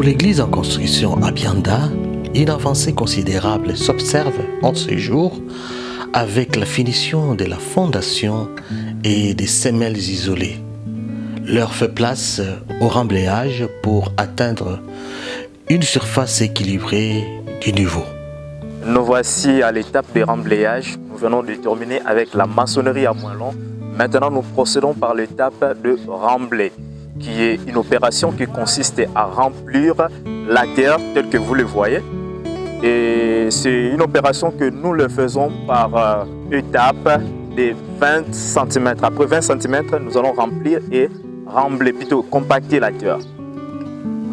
l'église en construction à Bianda, une avancée considérable s'observe en ce jour avec la finition de la fondation et des semelles isolées. L'heure fait place au remblayage pour atteindre une surface équilibrée du niveau. Nous voici à l'étape de remblayage. Nous venons de terminer avec la maçonnerie à moellon. Maintenant, nous procédons par l'étape de remblai, qui est une opération qui consiste à remplir la terre telle que vous le voyez. Et c'est une opération que nous le faisons par étape de 20 cm. Après 20 cm, nous allons remplir et rembler, plutôt compacter la terre.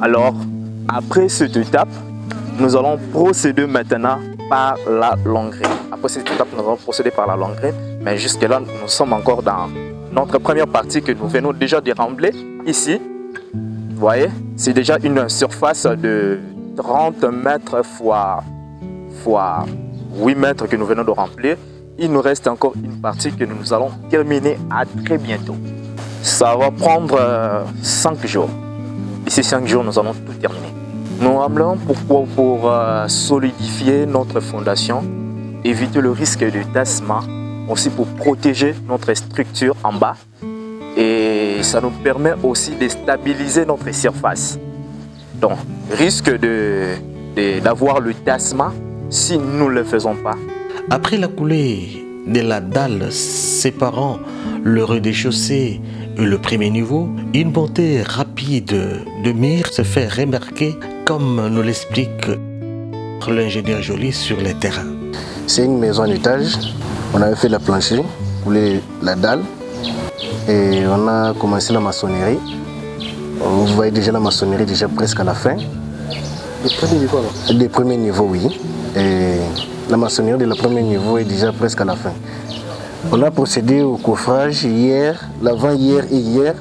Alors, après cette étape, nous allons procéder maintenant par la longrine. Après cette étape, nous allons procéder par la longrine. Mais jusque-là, nous sommes encore dans notre première partie que nous venons déjà de rembler. Ici, vous voyez, c'est déjà une surface de 30 mètres fois 8 mètres que nous venons de remplir. Il nous reste encore une partie que nous allons terminer à très bientôt. Ça va prendre 5 jours. D'ici 5 jours, nous allons tout terminer. Nous remblons pourquoi? Pour solidifier notre fondation, éviter le risque de tassement, aussi pour protéger notre structure en bas. Et ça nous permet aussi de stabiliser notre surface. Donc, risque d'avoir le tassement si nous ne le faisons pas. Après la coulée de la dalle séparant le rez-de-chaussée et le premier niveau, une montée rapide de murs se fait remarquer, comme nous l'explique l'ingénieur Joly sur les terrains. C'est une maison en étage. On avait fait la plancher, coulé la dalle et on a commencé la maçonnerie. Vous voyez déjà la maçonnerie déjà presque à la fin. Le premier niveau alors? Le premier niveau, oui. Et la maçonnerie de le premier niveau est déjà presque à la fin. On a procédé au coffrage hier, l'avant-hier et hier,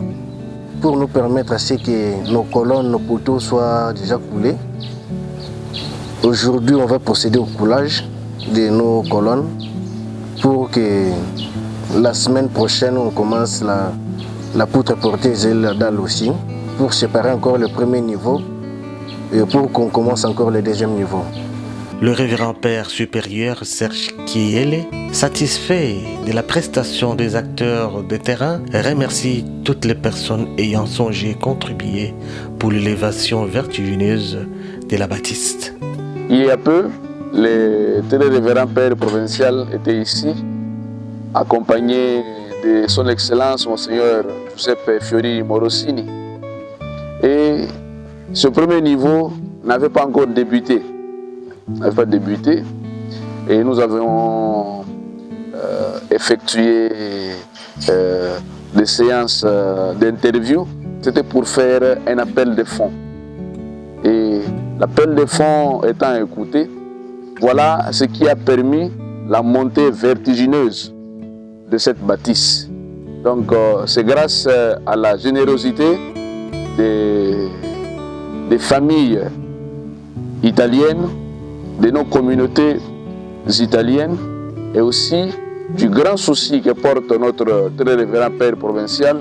pour nous permettre à ce que nos colonnes, nos poteaux soient déjà coulés. Aujourd'hui, on va procéder au coulage de nos colonnes pour que la semaine prochaine, on commence la poutre porteuse et la dalle aussi, pour séparer encore le premier niveau et pour qu'on commence encore le deuxième niveau. Le révérend père supérieur Serge Kiele, satisfait de la prestation des acteurs de terrain, remercie toutes les personnes ayant songé contribuer pour l'élévation vertigineuse de la baptiste. Il y a peu, le très révérend père provincial était ici, accompagné de son excellence Monseigneur Giuseppe Fiori Morosini. Et ce premier niveau n'avait pas encore débuté. Et nous avons effectué des séances d'interview. C'était pour faire un appel de fonds. Et l'appel de fonds étant écouté, voilà ce qui a permis la montée vertigineuse de cette bâtisse. Donc c'est grâce à la générosité des familles italiennes, de nos communautés italiennes et aussi du grand souci que porte notre très révérend père provincial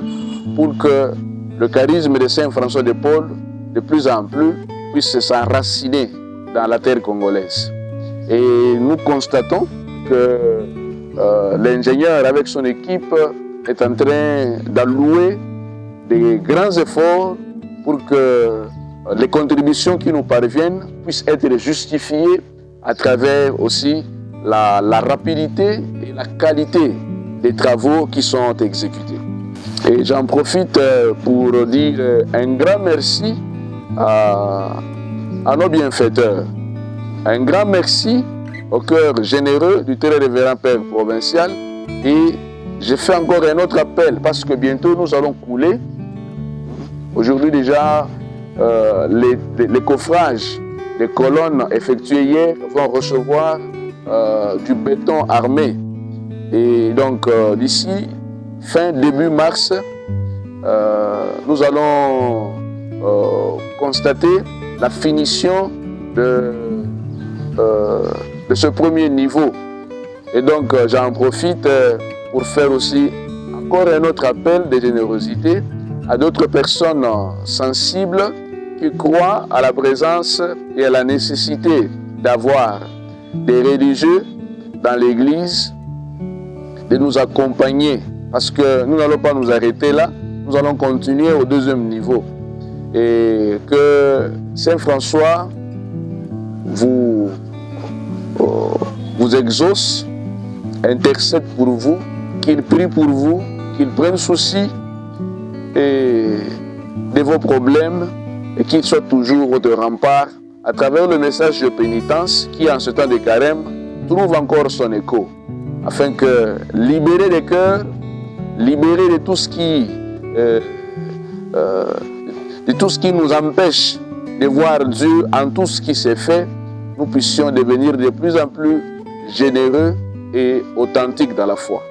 pour que le charisme de Saint François de Paul de plus en plus puisse s'enraciner dans la terre congolaise. Et nous constatons que l'ingénieur avec son équipe est en train d'allouer des grands efforts pour que les contributions qui nous parviennent puissent être justifiées à travers aussi la rapidité et la qualité des travaux qui sont exécutés. Et j'en profite pour dire un grand merci à nos bienfaiteurs. Un grand merci au cœur généreux du très révérend père provincial. Et je fais encore un autre appel parce que bientôt nous allons couler. Aujourd'hui déjà, les coffrages des colonnes effectuées hier vont recevoir du béton armé. Et donc d'ici début mars, nous allons constater la finition de ce premier niveau. Et donc j'en profite pour faire aussi encore un autre appel de générosité à d'autres personnes sensibles qui croient à la présence et à la nécessité d'avoir des religieux dans l'Église, de nous accompagner, parce que nous n'allons pas nous arrêter là, nous allons continuer au deuxième niveau. Et que Saint François vous exauce, intercède pour vous, qu'il prie pour vous, qu'il prenne souci de vos problèmes et qu'il soit toujours votre rempart à travers le message de pénitence qui, en ce temps de carême, trouve encore son écho, afin que, libérés des cœurs, libérés de tout ce qui nous empêche de voir Dieu en tout ce qui s'est fait, nous puissions devenir de plus en plus généreux et authentiques dans la foi.